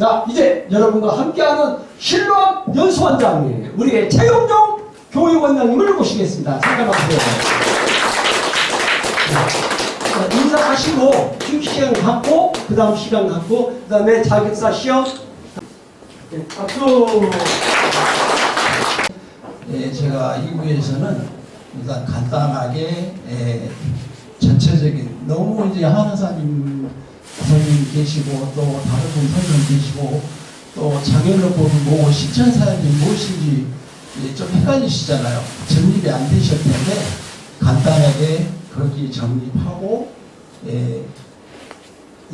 자, 이제 여러분과 함께하는 신로한 연수원장, 우리의 최용종 교육원장님을 모시겠습니다. 잠깐만 보세요. 자, 인사하시고 시간 갖고 그 다음 시간 갖고 그 다음에 자격사 시험. 네, 박수. 예, 제가 2부에서는 일단 간단하게 전체적인 너무 이제 한의사님 선생님 계시고 또 다른 분 선생님 계시고 또 장애인법이 뭐고 실천사역이 무엇인지 좀 헷갈리시잖아요. 정립이 안 되셨기 때문에 간단하게 거기 정립하고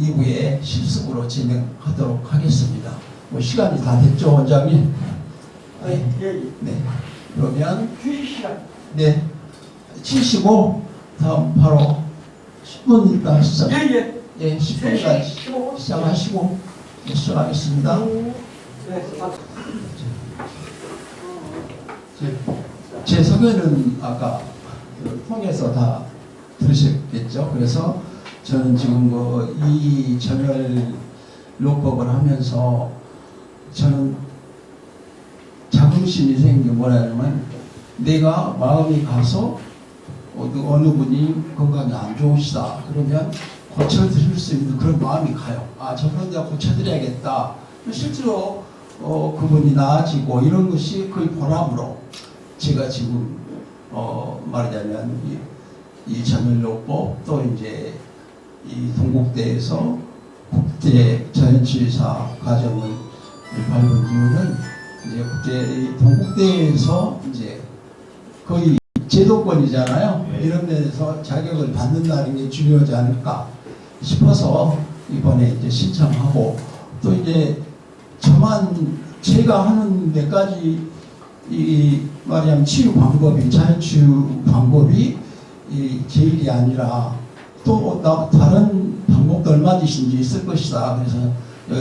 2부에 실습으로 진행하도록 하겠습니다. 뭐 시간이 다 됐죠, 원장님? 네. 네. 그러면 휴식 시간. 네. 75 다음 바로 10분 일단 하시죠. 예. 예, 10분간 시작하시고 시작하겠습니다. 네. 제 소개는 아까 통해서 다 들으셨겠죠. 그래서 저는 지금 이 정열요법을 하면서 저는 자긍심이 생긴 게 뭐냐면 내가 마음이 가서 어느 분이 건강이 안 좋으시다 그러면 고쳐드릴 수 있는 그런 마음이 가요. 아, 저분 내가 고쳐드려야겠다. 실제로 그분이 나아지고 이런 것이 거의 보람으로 제가 지금 말하자면 이 정열요법 또 이제 이 동국대에서 국제 자연치유사 과정을 밟은 이유는 이제 동국대에서 이제 거의 제도권이잖아요. 이런 데서 자격을 받는다는 게 중요하지 않을까 싶어서 이번에 이제 신청하고 또 이제 제가 하는 몇 가지 이 말하자면 치유 방법이 자연치유 방법이 제일이 아니라 또 다른 방법도 얼마든지 있을 것이다. 그래서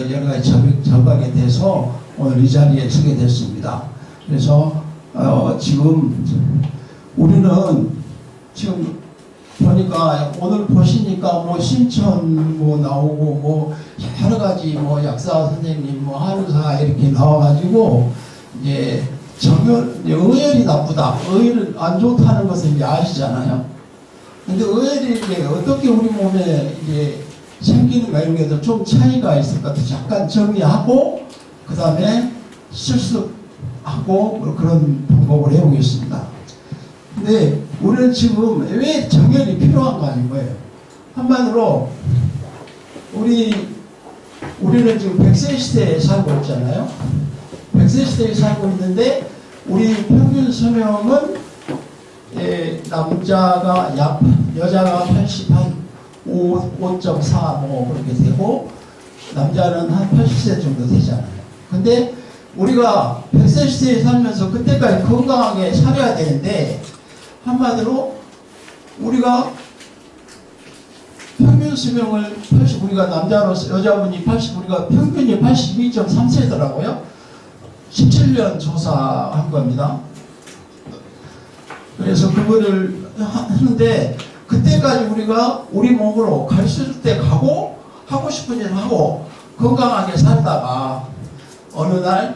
여러 가지 접하게 돼서 오늘 이 자리에 서게 됐습니다. 그래서 지금 우리는 지금 보니까 오늘 보시니까 뭐 신천 뭐 나오고 뭐 여러 가지 뭐 약사 선생님 뭐 한의사 이렇게 나와가지고 이제 의열이 나쁘다, 의열이 안 좋다는 것을 이제 아시잖아요. 근데 의열이 이제 어떻게 우리 몸에 이제 생기는가 이런 게도 좀 차이가 있을 것 같아서 약간 정리하고 그 다음에 실습하고 그런 방법을 해보겠습니다. 근데 우리는 지금 왜 정열이 필요한가 하는 거예요. 한마디로 우리는 지금 100세 시대에 살고 있잖아요. 100세 시대에 살고 있는데 우리 평균 수명은 남자가 여자가 85.4 뭐 그렇게 되고 남자는 한 80세 정도 되잖아요. 근데 우리가 100세 시대에 살면서 그때까지 건강하게 살아야 되는데 한마디로 우리가 평균 수명을 우리가 남자로서 여자분이 우리가 평균이 82.3세더라고요. 17년 조사한 겁니다. 그래서 그거를 하는데 그때까지 우리가 우리 몸으로 갈 수 있을 때 가고 하고 싶은 일 하고 건강하게 살다가 어느 날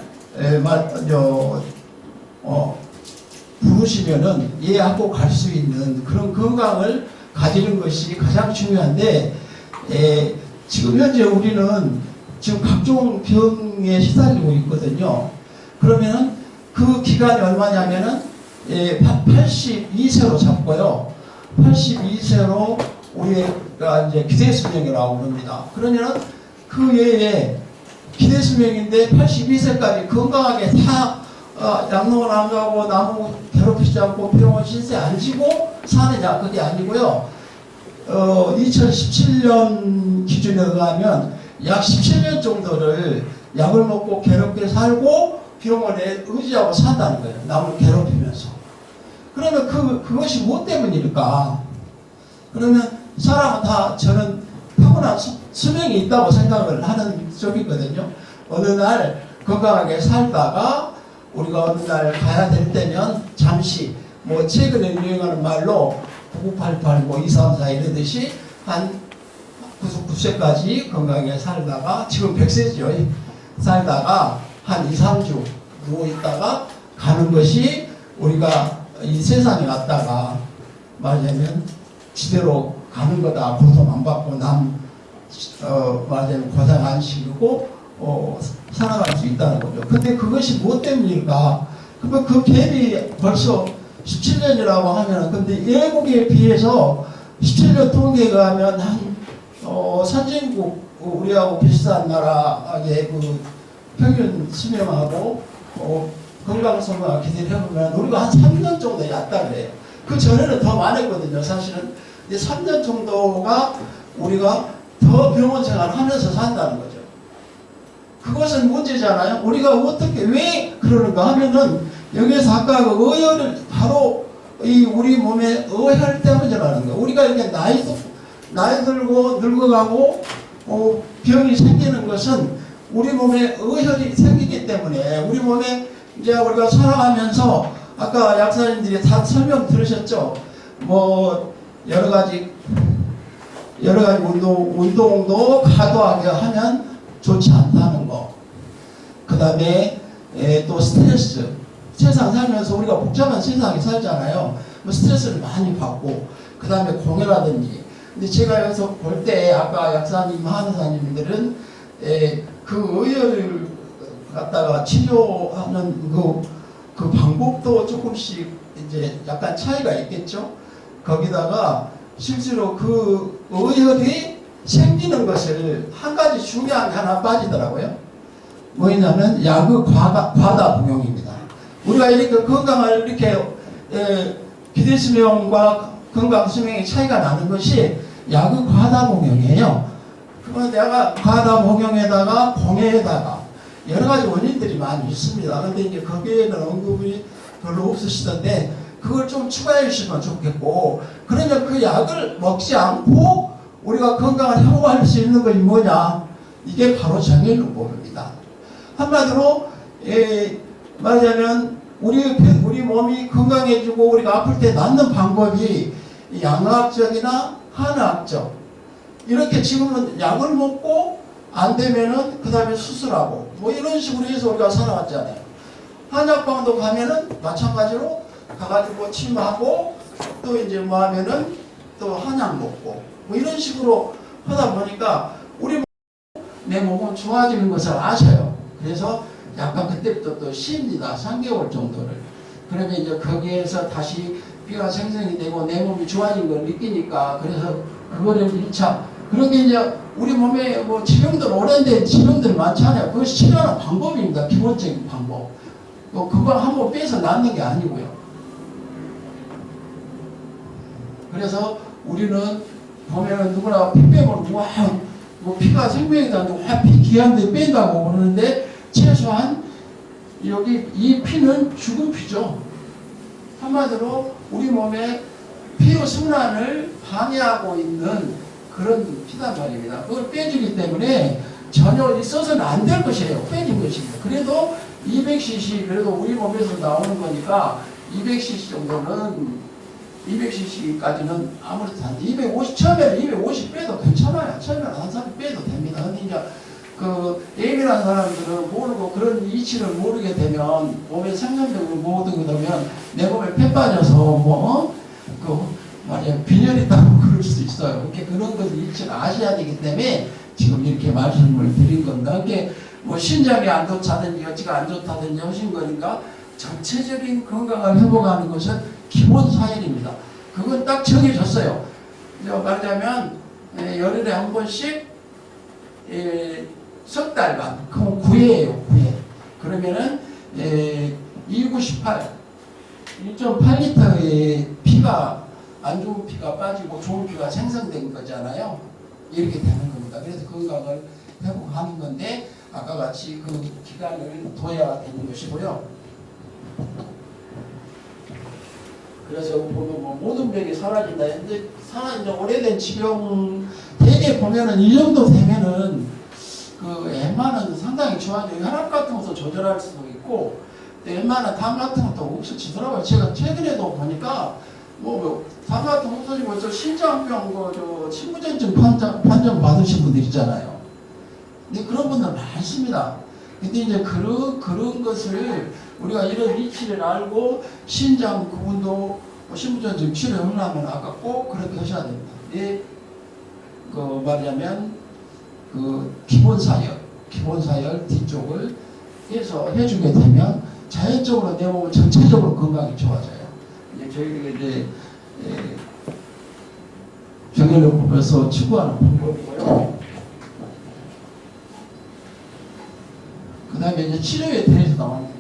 부르시면은 예하고 갈 수 있는 그런 건강을 가지는 것이 가장 중요한데 지금 현재 우리는 지금 각종 병에 시달리고 있거든요. 그러면은 그 기간이 얼마냐면은 82세로 잡고요. 82세로 우리가 이제 기대수명이라고 합니다. 그러면은 그 외에 기대수명인데 82세까지 건강하게 다 양로원 안 가고 나무 괴롭히지 않고 병원 신세 안 지고 사느냐 그게 아니고요. 2017년 기준에 의하면 약 17년 정도를 약을 먹고 괴롭게 살고 병원에 의지하고 산다는 거예요. 남을 괴롭히면서. 그러면 그것이 무엇 때문일까? 그러면 사람은 다 저는 타고난 수명이 있다고 생각을 하는 쪽이거든요. 어느 날 건강하게 살다가 우리가 어느 날 가야 될 때면 잠시 뭐 최근에 유행하는 말로 9988 뭐 234 이러듯이 한 99세까지 건강하게 살다가 지금 100세죠. 살다가 한 2, 3주 누워 있다가 가는 것이 우리가 이 세상에 왔다가 말하자면 지대로 가는 거다. 고통 안 받고 말하자면 고생 안 시키고 살아갈 수 있다는 거죠. 근데 그것이 무엇 때문일까? 그러면 그 갭이 벌써 17년이라고 하면, 근데 외국에 비해서 17년 통계가 하면 한 선진국 우리하고 비슷한 나라의 그 평균 수명하고 건강성과 기대해보면 우리가 한 3년 정도 얕다 그래요. 그 전에는 더 많았거든요. 사실은 이제 3년 정도가 우리가 더 병원 생활을 하면서 산다는 거죠. 그것은 문제잖아요. 우리가 어떻게 왜 그러는가 하면은 여기에서 아까 그 의혈을 바로 이 우리 몸에 의혈 때문이라는 거예요. 우리가 이렇게 나이 들고 늙어가고 병이 생기는 것은 우리 몸에 의혈이 생기기 때문에 우리 몸에 이제 우리가 살아가면서 아까 약사님들이 다 설명 들으셨죠? 뭐 여러 가지 운동도 과도하게 하면 좋지 않다는 거. 그 다음에 또 스트레스. 세상 살면서 우리가 복잡한 세상에 살잖아요. 뭐 스트레스를 많이 받고, 그 다음에 공해라든지. 근데 제가 여기서 볼 때 아까 약사님, 한의사님들은 그 의혈을 갖다가 치료하는 그 방법도 조금씩 이제 약간 차이가 있겠죠. 거기다가 실제로 그 의혈이 생기는 것을 한 가지 중요한 게 하나 빠지더라고요. 뭐냐면 약의 과다 복용입니다. 우리가 이렇게 건강을 이렇게 기대 수명과 건강 수명의 차이가 나는 것이 약의 과다 복용이에요. 그건 내가 과다 복용에다가 공해에다가 여러 가지 원인들이 많이 있습니다. 근데 이제 거기에는 언급이 별로 없으시던데 그걸 좀 추가해 주시면 좋겠고, 그러면 그 약을 먹지 않고 우리가 건강을 회복할 수 있는 것이 뭐냐? 이게 바로 정해놓법입니다. 한마디로 말하자면 우리 몸이 건강해지고 우리가 아플 때 낫는 방법이 양화학적이나 한의학적, 이렇게 지금은 약을 먹고 안 되면은 그 다음에 수술하고 뭐 이런 식으로 해서 우리가 살아왔잖아요. 한약방도 가면은 마찬가지로 가가지고 침하고 또 이제 뭐 하면은 또 한약 먹고 뭐 이런 식으로 하다 보니까 내 몸은 좋아지는 것을 아셔요. 그래서 약간 그때부터 또 쉽니다. 3개월 정도를. 그러면 이제 거기에서 다시 피가 생성이 되고 내 몸이 좋아진 걸 느끼니까, 그래서 그거를 1차. 그런 게 이제 우리 몸에 뭐 질병들, 오랜된 질병들 많잖아요. 그것이 치료하는 방법입니다. 기본적인 방법. 그걸 한번 빼서 낫는 게 아니고요. 그래서 우리는 보면은 누구나 피 빼면 와, 뭐 피가 생명이다는데 와, 피 귀한데 뺀다고 그러는데 최소한 여기 이 피는 죽은 피죠. 한마디로 우리 몸에 피의 순환을 방해하고 있는 그런 피단 말입니다. 그걸 빼주기 때문에 전혀 있어서는 안 될 것이에요. 빼진 것입니다. 그래도 200cc, 그래도 우리 몸에서 나오는 거니까 200cc 정도는, 200cc까지는 아무래도 한 250, 처음에는 250 빼도 괜찮아요. 처음에는 한 3 빼도 됩니다. 근데 이제 그 예민한 사람들은 모르고 그런 이치를 모르게 되면 몸에 생명력을 못 얻게 되면 내 몸에 폐 빠져서 말이야 빈혈이 있다고 그럴 수 있어요. 이렇게 그런 것을 이치를 아셔야 되기 때문에 지금 이렇게 말씀을 드린 겁니다. 그게 뭐 신장이 안 좋다든지 여치가 안 좋다든지 하신 거니까 전체적인 건강을 회복하는 것은 기본 사연입니다. 그건 딱 정해졌어요. 말하자면 열흘에 한 번씩 석 달간, 그건 9회예요. 9회. 그러면은 298, 1.8리터의 피가, 안 좋은 피가 빠지고 좋은 피가 생성된 거잖아요. 이렇게 되는 겁니다. 그래서 건강을 회복하는 건데 아까 같이 그 기간을 둬야 되는 것이고요. 그래서 보면 뭐 모든 병이 사라진다. 근데 사라진 오래된 지병 대개 보면은 이 정도 되면은 그 웬만한 상당히 좋아져요. 혈압 같은 것도 조절할 수도 있고, 웬만한 담 같은 것도 없어지더라고요. 제가 최근에도 보니까 담 같은 거 없어지고 저 심장병 신부전증 판정 받으신 분들 있잖아요. 근데 그런 분들 많습니다. 근데 이제 그런 것을 우리가 이런 위치를 알고 신장 구분도 신부전증 치료하려면 아까 꼭 그렇게 하셔야 됩니다. 예, 그 말하자면 그 기본사열 뒤쪽을 해서 해주게 되면 자연적으로 내 몸은 전체적으로 건강이 좋아져요. 이제 저희들이 이제 정형외과에서 추구하는 방법이고요. 그 다음에 이제 치료에 대해서 나옵니다.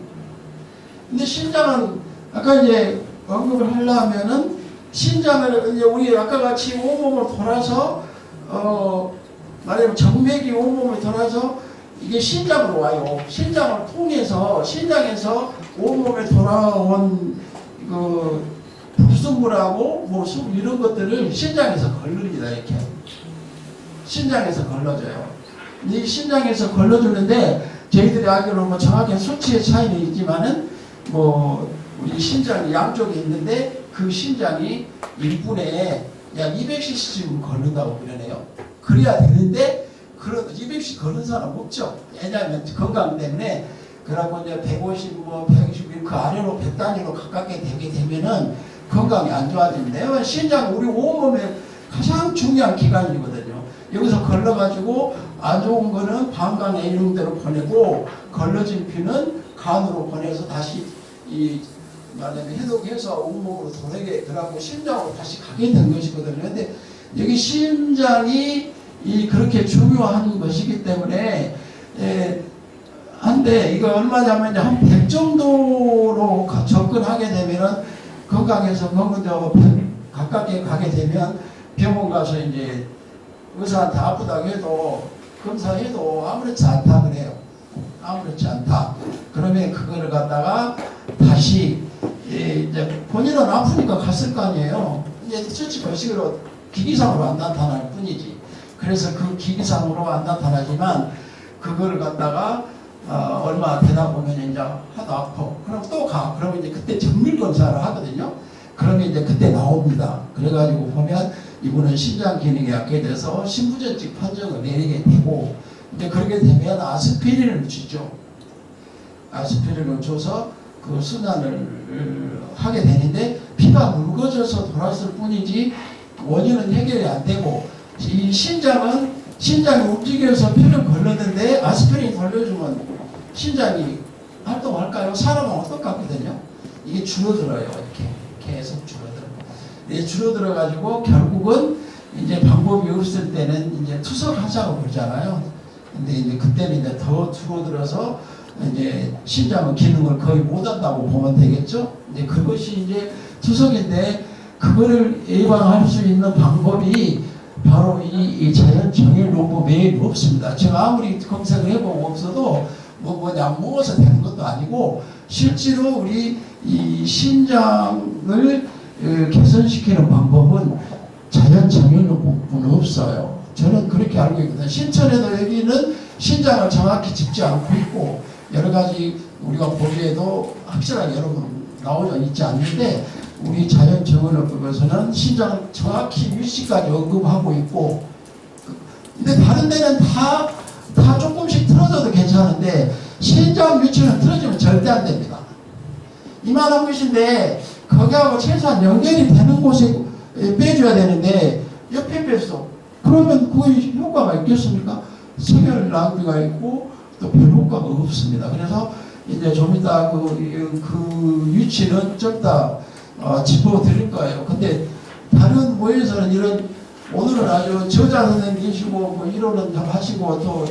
근데 신장은 아까 이제 언급을 하려면은 신장을 이제 우리 아까 같이 온몸을 돌아서 말하자면 정맥이 온몸을 돌아서 이게 신장으로 와요. 신장을 통해서 신장에서 온몸에 돌아온 그 불순물하고 뭐 이런 것들을 신장에서 걸릅니다. 이렇게 신장에서 걸러져요. 이 신장에서 걸러주는데 저희들이 알기로는 뭐 정확히 수치의 차이는 있지만은 뭐 우리 신장이 양쪽에 있는데 그 신장이 1분에 약 200cc쯤 걸른다고 그러네요. 그래야 되는데 그런 200cc 걸는 사람 없죠. 왜냐하면 건강 때문에. 그러고 이제 150, 뭐 120, 그 아래로 100 단위로 가깝게 되게 되면은 건강이 안 좋아진대요. 신장 우리 온몸에 가장 중요한 기관이거든요. 여기서 걸러가지고 안 좋은 거는 방광에 이런 데로 보내고 걸러진 피는 간으로 보내서 다시 이 말하자면 해독해서 온몸으로 돌아게 들어가고 심장으로 다시 가게 된 것이거든요. 근데 여기 심장이 이 그렇게 중요한 것이기 때문에 한데 이거 얼마냐면 한 100 정도로 접근하게 되면은 건강해서 가깝게 가게 되면 병원 가서 이제 의사한테 아프다고 해도 검사해도 아무렇지 않다 그래요. 아무렇지 않다. 그러면 그거를 갖다가 다시 이제 본인은 아프니까 갔을 거 아니에요. 이제 수치 거식으로 기기상으로 안 나타날 뿐이지. 그래서 그 기기상으로 안 나타나지만 그거를 갖다가 얼마 되다 보면 이제 하도 아파. 그럼 또 가. 그러면 이제 그때 정밀 검사를 하거든요. 그러면 이제 그때 나옵니다. 그래가지고 보면 이분은 신장 기능이 약해져서 신부전증 판정을 내리게 되고 이제 그렇게 되면 아스피린을 주죠. 아스피린을 줘서 그 순환을 하게 되는데 피가 묽어져서 돌았을 뿐이지 원인은 해결이 안 되고 이 신장이 움직여서 피를 걸렀는데 아스피린 돌려주면 신장이 활동할까요? 사람은 똑같거든요. 이게 줄어들어요. 이렇게 계속 줄어들어요. 이게 줄어들어가지고 결국은 이제 방법이 없을 때는 이제 투석하자고 그러잖아요. 근데 이제 그때는 이제 더 줄어들어서 이제 신장은 기능을 거의 못한다고 보면 되겠죠. 이제 그것이 이제 투석인데 그거를 예방할 수 있는 방법이 바로 이 자연 정일 농법 외에 없습니다. 제가 아무리 검색을 해보고 없어도 약 먹어서 되는 것도 아니고 실제로 우리 이 신장을 개선시키는 방법은 자연 정일 농법은 없어요. 저는 그렇게 알고 있거든요. 신천에도 여기는 신장을 정확히 짚지 않고 있고 여러 가지 우리가 보기에도 확실하게 여러분 나오져 있지 않는데 우리 자연 정원업법에서는 신장을 정확히 위치까지 언급하고 있고 근데 다른 데는 다 조금씩 틀어져도 괜찮은데 신장 위치는 틀어지면 절대 안 됩니다. 이만한 것인데 거기하고 최소한 연결이 되는 곳에 빼줘야 되는데 옆에 뺐어. 그러면 그게 효과가 있겠습니까? 세결 낭비가 있고 또 별 효과가 없습니다. 그래서 이제 좀 이따 그 위치는 좀 더 짚어드릴 거예요. 근데 다른 모에서는 이런 오늘은 아주 저자 선생님이시고 뭐 이론은 좀 하시고 또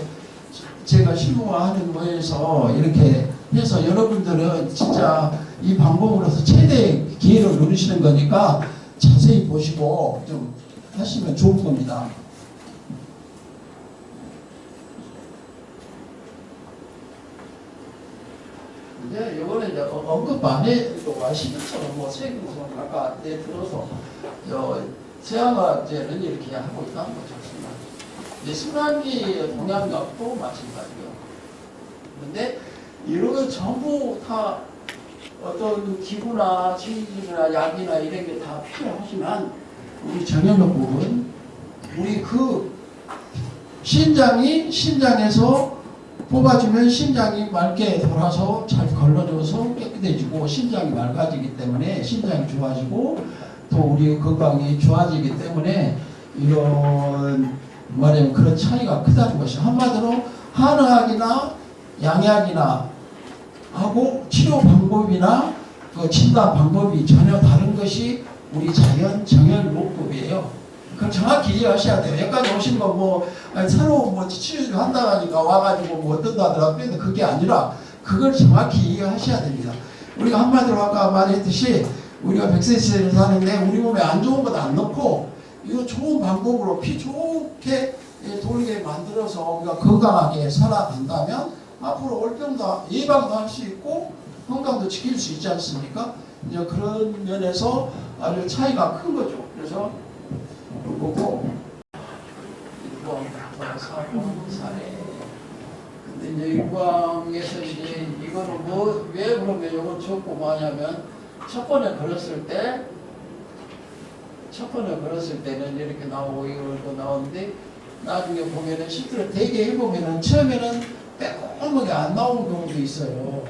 제가 실무화하는 모에서 이렇게 해서 여러분들은 진짜 이 방법으로서 최대 기회를 누리시는 거니까 자세히 보시고 좀 하시면 좋은 겁니다. 이제 이거는 이제 언급 안 해도 아시는처럼 뭐 세금성 아까 때 들어서 세아가제는 이렇게 하고 있다는 거죠. 이제 순환기 동양약도 마찬가지요. 그런데 이런 건 전부 다 어떤 기구나 치료나 약이나 이런 게 다 필요하지만 우리 정형외과는 우리 그 신장에서 뽑아주면 심장이 맑게 돌아서 잘 걸러져서 깨끗해지고 심장이 맑아지기 때문에 심장이 좋아지고 또 우리 건강이 좋아지기 때문에 이런 말하면 그런 차이가 크다는 것이 한마디로 한의학이나 양약이나 하고 치료 방법이나 그 진단 방법이 전혀 다른 것이 우리 자연 정열요법이에요. 그걸 정확히 이해하셔야 돼요. 여기까지 오신 거 새로 치료 한다 하니까 와가지고 어떤다 하더라도 그게 아니라 그걸 정확히 이해하셔야 됩니다. 우리가 한마디로 아까 말했듯이 우리가 100세 시대를 사는데 우리 몸에 안 좋은 것 안 넣고 이거 좋은 방법으로 피 좋게 돌게 만들어서 우리가 건강하게 살아간다면 앞으로 올병도 예방도 할 수 있고 건강도 지킬 수 있지 않습니까? 이제 그런 면에서 아주 차이가 큰 거죠. 그래서 그거고 1광, 4광, 사례. 근데 이제 1광에서 이제 이거는 왜 그러면 이건 적고 뭐냐면 첫 번에 걸었을 때는 이렇게 나오고 이거 나오는데 나중에 보면은 실제로 되게 해보면은 처음에는 빼꼼하게 안 나오는 경우도 있어요.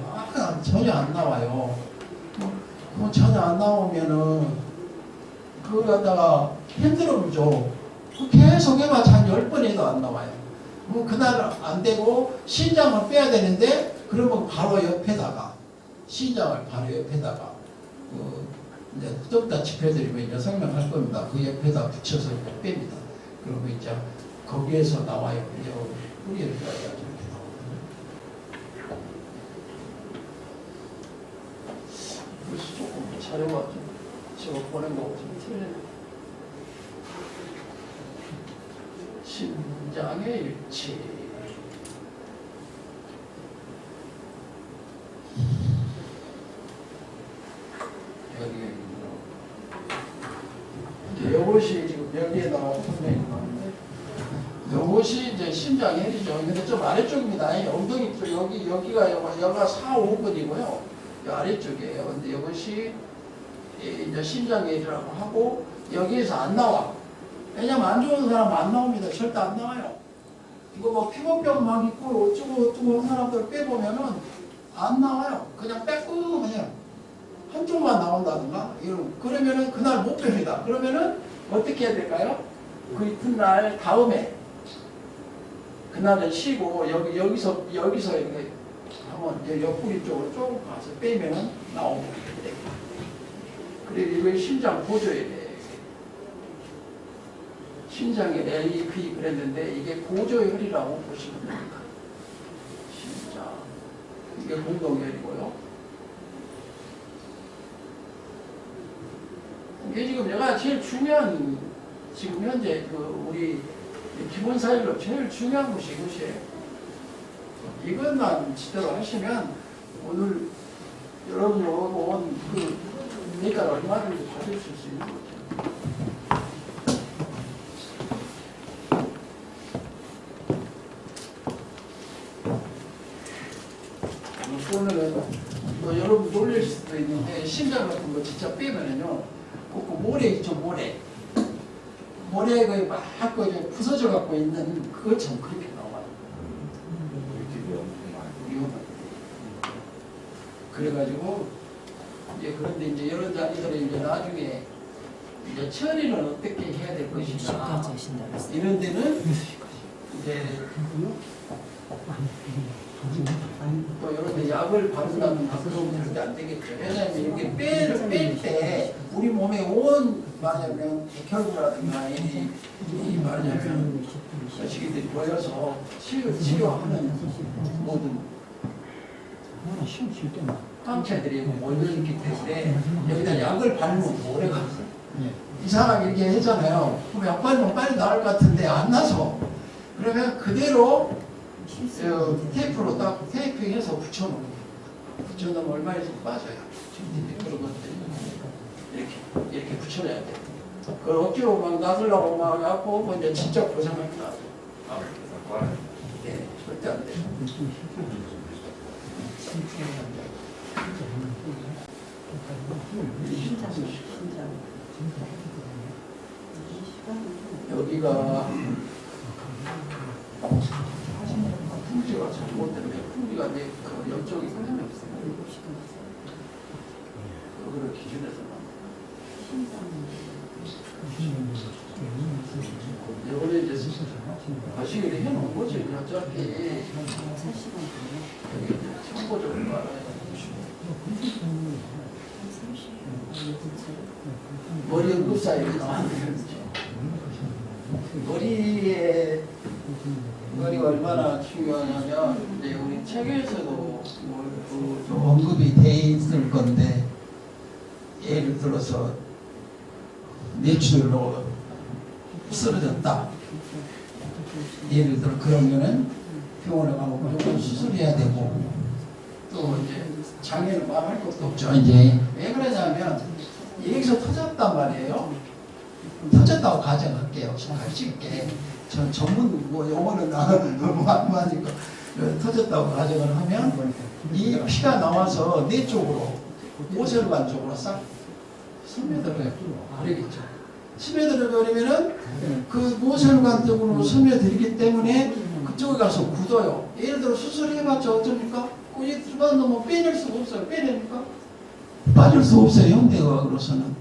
전혀 안 나와요. 그거 전혀 안 나오면은 그걸 갖다가 힘들어 보죠. 계속 해봐야 한 10번 해도 안 나와요. 그날 안 되고 신장을 빼야 되는데 그러면 바로 옆에다가 신장을 바로 옆에다가 이제 좀 이따 짚어드리면 이제 설명할 겁니다. 그 옆에다 붙여서 뺍니다. 그리고 이제 거기에서 나와요. 이제 뿌리를 빼야 이렇게 나오거든요. 그래서 조금 자료가 좀 제가 보낸 거고 좀 틀리네. 심장의 일치. 이것이 지금 여기에 나와서 분명히 나오는데 이것이 이제 심장의 헬이죠. 근데 좀 아래쪽입니다. 엉덩이 쪽 여기가 4, 5번이고요. 이 아래쪽이에요. 근데 이것이 이제 심장의 헬이라고 하고 여기에서 안 나와. 왜냐면 안 좋은 사람은 안 나옵니다. 절대 안 나와요. 이거 피부병 막 있고 어쩌고 한 사람들 빼보면은 안 나와요. 그냥 빼꼼해요. 한쪽만 나온다든가 그러면은 그날 못 뺍니다. 그러면은 어떻게 해야 될까요? 그 이튿날 다음에 그날은 쉬고 여기서 이렇게 한번 옆구리 쪽으로 쭉 가서 빼면은 나오고 그래. 그리고 이거 심장 보조에 돼. 심장에 LEP 그랬는데 이게 보조혈이라고 보시면 됩니다. 심장 이게 공동혈이고요. 이게 지금 내가 제일 중요한 지금 현재 우리 기본 사일로 제일 중요한 것이 이것이에요. 이것만 제대로 하시면 오늘 여러분이 온 대가를 얼마든지 받으실 수 있는 거죠. 오늘은 여러분 놀릴 수도 있는데 심장 같은 거 진짜 빼면은요, 그 모래 있죠, 모래가 막 부서져 갖고 있는 그것처럼 그렇게 나와요. 그래가지고 이제 그런데 이제 이런 자리들이 이제 나중에 이제 처리는 어떻게 해야 될 것이냐 이런 데는 이제 또 이런 데 약을 바른다는 그런 그렇게 안 되겠죠. 왜냐하면 이렇게 뺄 때 우리 몸에 온 말하자면 백혈구라든가 이 말하자면 시기들이 모여서 치료하는 모든 항체들이 모여있기 때문에 여기다 약을 바르면 오래 가요. 이상하게 이렇게 했잖아요. 그럼 약 바르면 빨리 나을 것 같은데 안 나서 그러면 그대로 테이프로 딱 테이핑해서 붙여놓으면 얼마 있으면 빠져요. 그런 것들이 이렇게 붙여놔야 돼. 그걸 억지로 막 놔두려고 막 하고 이제 진짜 고생합니다. 네, 절대 안 돼요. 여기가 품질가 잘못된 이제 그 옆쪽이 상관이 없어요. 그거를 기준해서 이번에 이제 거시기를 해놓은 거지. 어차피 참고적으로 알아야 머리 응급사에 나왔는데 머리가 얼마나 중요하냐면 이제 우리 책에서도 언급이 돼 있을 건데 예를 들어서 뇌출혈로 쓰러졌다. 예를 들어 그러면은 병원에 가고 무조건 수술해야 되고 또 이제 장애는 말할 것도 없죠. 이제 왜 그러냐면 여기서 터졌단 말이에요. 터졌다고 가정할게요. 가르칠게. 전 전문 뭐 용어는 너무 안 맞으니까 터졌다고 가정을 하면 이 피가 나와서 뇌 쪽으로 모세혈관 쪽으로 싹 스며들어요. 그러겠죠. 스며들어 버리면은 그 모세혈관 쪽으로 스며들기 때문에 그쪽에 가서 굳어요. 예를 들어 수술해봤자 어쩝니까? 거기 들어간 놈은 빼낼 수가 없어요. 빼냅니까? 빠질 수 없어요. 형태학으로서는.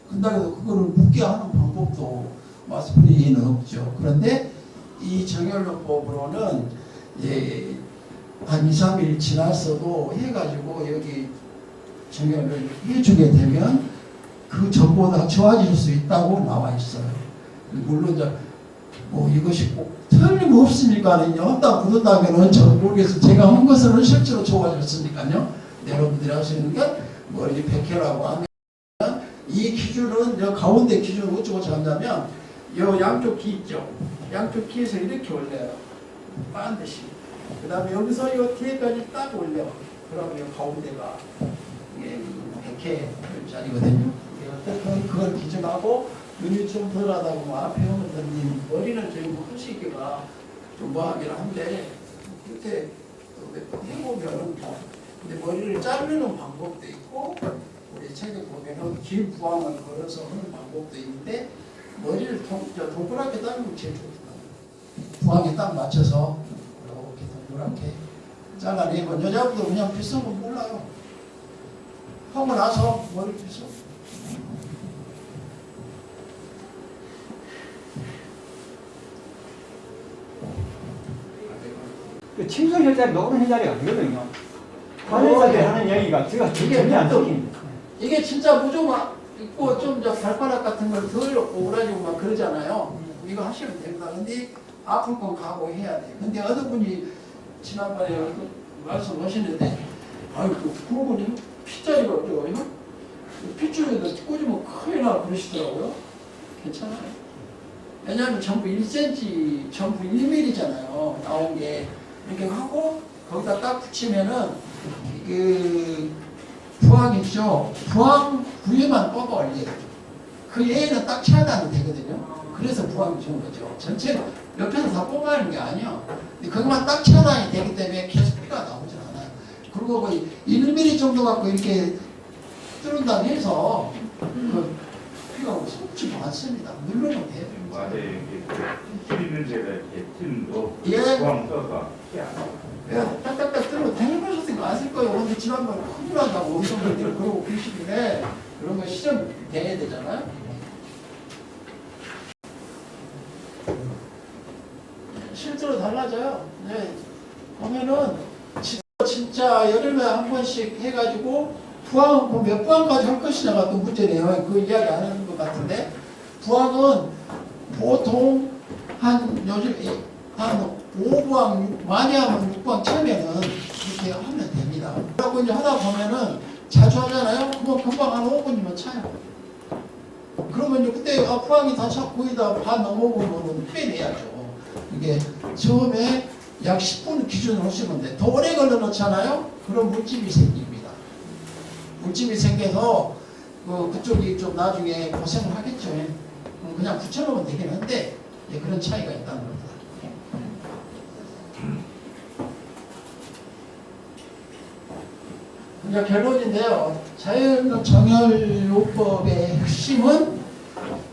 근데도 그거를 묻게 하는 방법도 마스프리에는 없죠. 그런데 이 정혈요법으로는 한 2, 3일 지났어도 해가지고 여기 정혈을 해주게 되면 그 전보다 좋아질 수 있다고 나와 있어요. 물론 뭐 이것이 꼭 틀림없으니까는요. 한다 묻었다면은 저는 모르겠어요. 제가 한 것은 실제로 좋아졌으니까요. 여러분들이 할 수 있는 게 뭐 이 백혈하고 하면 이 기준은 여 가운데 기준은 어쩌고 저쩌냐면 요 양쪽 귀 있죠. 양쪽 귀에서 이렇게 올려요. 반드시. 그 다음에 여기서 요 뒤에까지 딱 올려. 그러면 요 가운데가 이게 백회 자리거든요. 어쨌든 그걸 기준하고 눈이 좀 덜하다고 뭐 앞에 오는 던님 머리는 저희 뭐 후시기가 좀 뭐하긴 한데 그때 해보면은 근데 머리를 자르는 방법도 있고 우리 책에 보면은 긴 부항을 걸어서 하는 방법도 있는데 머리를 동그랗게 자르면 제일 좋다. 부항에 딱 맞춰서 이렇게 동그랗게 잘라내면 여자분도 그냥 빗으면 몰라요. 하고 나서 머리 빗어. 그 침성 혈자리, 녹음 혈자리가 아니거든요. 관련자들 하는 얘기가 제가 전혀 안 들립니다. 이게 진짜 무좀 있고 좀 발바닥 같은 걸 덜 오라지고 막 그러잖아요. 이거 하시면 됩니다. 근데 아플 건 각오해야 돼. 근데 어느 분이 지난번에 말씀하시는데 아이고 그러고 피자리가 어때요? 핏줄에다 꽂으면 큰일 나 그러시더라고요. 괜찮아요. 왜냐하면 전부 1cm, 전부 1mm잖아요. 나온 게. 이렇게 하고 거기다 딱 붙이면은 그 부항 있죠. 부항 부위만 뽑아 올려요. 그 얘는 딱 차단이 되거든요. 그래서 부항이 좋은 거죠. 전체 옆에서 다 뽑아내는 게 아니야. 근데 그것만 딱 차단이 되기 때문에 계속 피가 나오질 않아요. 그리고 거의 1mm 정도 갖고 이렇게 뚫은다고 해서 그 피가 솟지 않습니다. 누르면 돼요. 맞아요. 있는 데가 이렇게 틀도 예. 부항 써서 딱딱딱 들고 대해보셨으니까 아실 거예요. 근데 지난번에 큰일 난다고 엄청 분들이 그러고 계시길래 그런 거 시험 돼야 되잖아요. 실제로 달라져요. 네. 보면은 진짜 여름에 한 번씩 해가지고 부항은 몇 부항까지 할 것이냐가 또 문제네요. 그 이야기 안 하는 것 같은데 부항은 보통 한 요즘 한 5부항, 많이 하면 6부항 처음에는 이렇게 하면 됩니다. 그러고 이제 하다 보면은 자주 하잖아요? 뭐 금방 한 5분이면 차요. 그러면 이제 그때 부항이 다 차, 거의 다 반 넘어보면 빼내야죠. 이게 처음에 약 10분 기준으로 하시면 돼. 더 오래 걸려놓잖아요? 그럼 물집이 생깁니다. 물집이 생겨서 그쪽이 좀 나중에 고생을 하겠죠. 그냥 붙여놓으면 되긴 한데 그런 차이가 있다는 겁니다. 이제 결론인데요. 자연정혈요법의 핵심은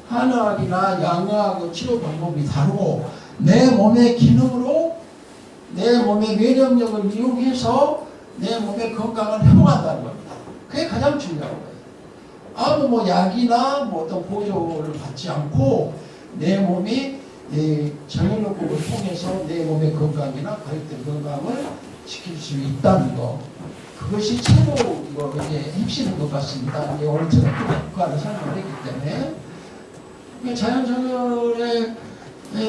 한의학이나 양의학의 치료 방법이 다르고 내 몸의 기능으로 내 몸의 면역력을 이용해서 내 몸의 건강을 회복한다는 겁니다. 그게 가장 중요한 거예요. 아무 뭐 약이나 뭐 어떤 보조를 받지 않고 내 몸이 정형요법을 통해서 내 몸의 건강이나 가족들 건강을 지킬 수 있다는 거. 그것이 최고 이제 핵심인 것 같습니다. 이제 오늘 제가 국가를 설명을 했기 때문에 자연정열의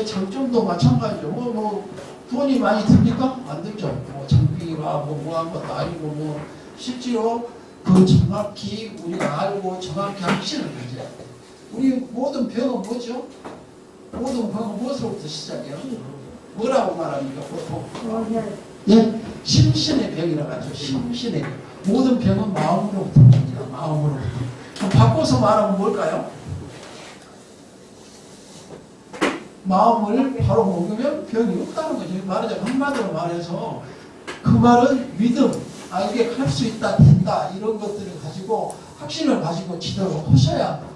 장점도 마찬가지죠. 뭐 돈이 많이 듭니까? 안 들죠. 뭐 장비가 뭐한 것도 아니고 뭐 실제로 그 정확히 우리가 알고 정확히 확신을 가져야 돼. 우리 모든 병은 뭐죠? 모든 병은 무엇으로부터 시작해요? 뭐라고 말합니까? 보통? 예, 심신의 병이라고 하죠. 심신의 병. 모든 병은 마음으로부터 옵니다. 마음으로부터. 그럼 바꿔서 말하면 뭘까요? 마음을 바로 먹으면 병이 없다는 거죠. 말하자면 한마디로 말해서 그 말은 믿음, 이게 할 수 있다, 된다 이런 것들을 가지고 확신을 가지고 지도록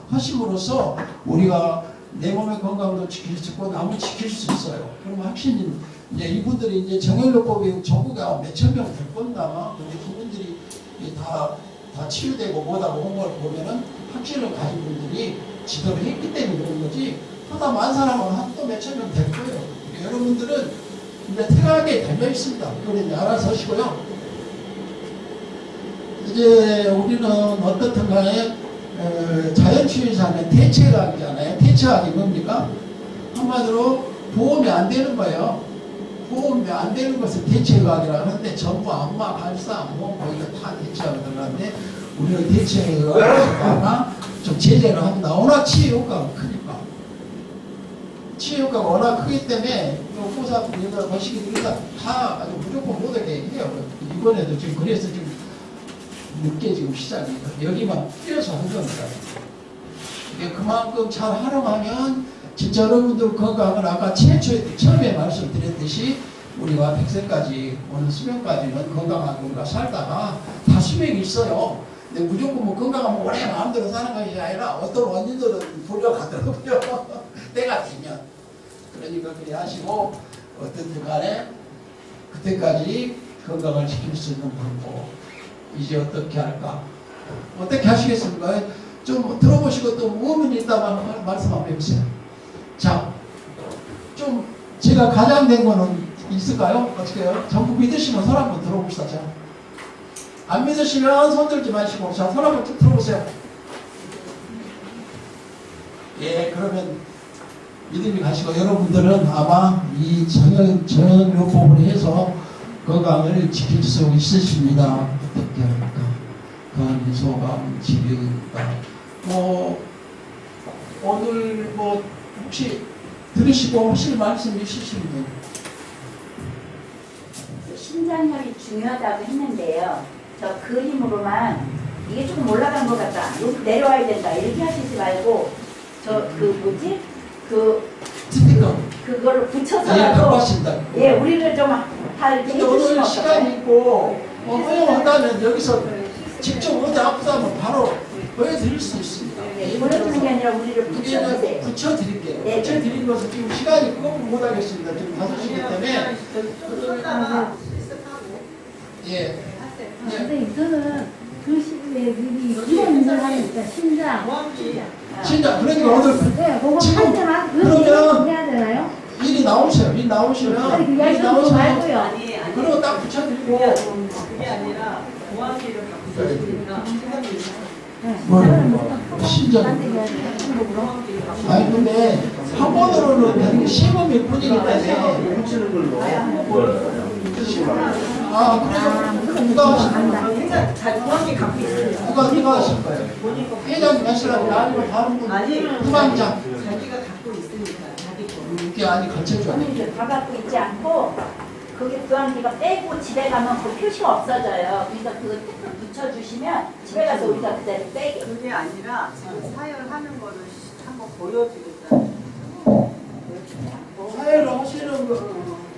하심으로써 우리가 내 몸의 건강도 지킬 수 있고 남을 지킬 수 있어요. 그러면 확신이 이제 이분들이 이제 정형요법이 전국에 몇천 명 될 건가, 근데 그분들이 다 치유되고 뭐다고 온 걸 보면은 확신을 가진 분들이 지도를 했기 때문에 그런 거지. 보다 많은 사람은 또 몇천 명 될 거예요. 여러분들은 이제 태어나게 달려 있습니다. 그걸 이제 알아서 하시고요. 이제 우리는 어떻든 간에 자연치유사는 대체학이잖아요. 대체학이 뭡니까? 한마디로 보험이 안 되는 거예요. 보험이 안 되는 것을 대체의학이라고 하는데 전부 안마, 발사, 뭐 이거 다 대체학을 들어가는데 우리는 대체의학을 좀 제재를 합니다. 워낙 치유 효과가 크니까. 치유 효과가 워낙 크기 때문에 호사분 여자 거시기들 일단 다 아주 무조건 못하게 해요. 이번에도 지금 그래서 지금 늦게 지금 시작이 여기만 뛰어서 한 겁니다. 이게 그만큼 잘 활용하면 진짜 여러분들 건강을 아까 처음에 말씀드렸듯이 우리가 100세까지 오늘 수명까지는 건강하게 우리가 살다가 다 수명이 있어요. 근데 무조건 뭐 건강하면 오래 마음대로 사는 것이 아니라 어떤 원인들은 불려가더라고요. 때가 되면. 그러니까 그래 하시고 어떤 간에 그때까지 건강을 지킬 수 있는 방법 이제 어떻게 할까? 어떻게 하시겠습니까? 좀 들어보시고 또 의문이 있다면 말씀 한번 해보세요. 자, 좀 제가 가장된 거는 있을까요? 어떻게 해요? 전부 믿으시면 손 한번 들어봅시다. 자. 안 믿으시면 손 들지 마시고 자, 손 한번 쭉 들어보세요. 예, 그러면 믿음이 가시고 여러분들은 아마 이 정형요법을 해서 건강을 지킬 수 있으십니다. 어떻게 할까? 간, 소감, 지병입니다. 오늘 혹시 들으시고 하실 말씀 있으시면 신장혈이 중요하다고 했는데요. 저 그림으로만 이게 조금 올라간 것 같다. 여기 내려와야 된다. 이렇게 하시지 말고 스티커 그거를 예, 붙여서라도 갖고왔습니다. 예, 우리를 좀 다 이렇게 근데 해주시면 오늘 시간이 어떨까요? 있고 허용한다면 여기서 직접 어디 아프다면 바로 보여드릴 수 있습니다. 네, 보여주는 게 아니라 우리를 붙여주세요. 이게 붙여드릴게요. 네. 붙여드린 것은 지금 시간이 있고 못하겠습니다. 지금 5시기 때문에 예. 선생님, 저는 그 시기에 이런 일을 하니까 신장. 진짜 그러니까 오늘 네, 그거 지금 할 때만 그러면 해야 되나요? 일이 나오세요. 일 나오시면 아니, 그게 일이 아니라 그거 나오시면 말고요. 그리고 딱 붙여드리고 그게 아니라 보안기를 갖고 계시니까 신장 아니 근데 한 번으로는 시범일 뿐이기 때문에 훔치는 걸로 그래서 누가 하실 잘 보안기 갖고 있으니까 누가 하실 거예요? 회장님 하시라고 아니면 다른 분 아니 후반장 자기가 갖고 있으니까 자기 거 이렇게 아니 가르쳐줘야 돼. 선생님들 다 갖고 있지 않고 거기 교환기가 빼고 집에 가면 그 표시가 없어져요. 그러니까 그거 탭을 붙여주시면 집에 가서 우리가 그대로 빼게. 그게 아니라 지금 사열하는 거를 한번 보여주겠다. 사회를 하시는 거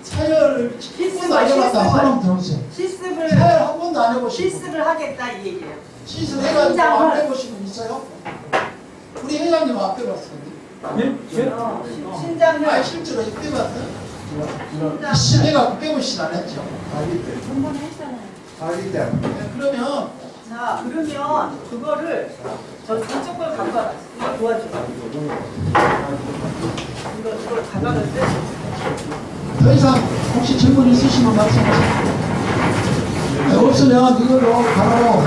사회를 한 번도 안 해봤다. 사람 들어보세요. 실습을 사회 한 번도 안 해보시고 실습을 하겠다 이 얘기예요. 시술해가지고 안 해보신 분 있어요? 우리 회장님 안 해봤어요. 예? 예? 신장을 아니 실제로 해봤어요? 시내가 깨우시지 않았죠. 한번 했잖아요. 그러면 자, 그러면 그거를 이쪽 걸 가져와라. 이거 도와줘. 이걸 가져왔는데 더 이상 혹시 질문 있으시면 말씀하세요. 없으면 이걸로 바로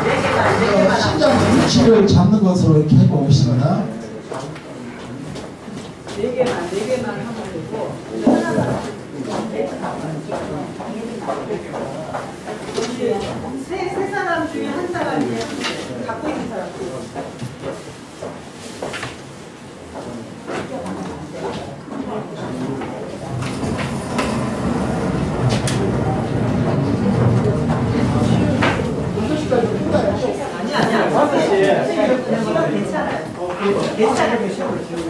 신장 위치를 잡는 것으로 이렇게 해보겠습니다. 네 개만 하면 되고 하나만 세 사람 중에 한 사람이 갖고 있는 사람. 아니야. 시간 괜찮아요. 괜찮아요.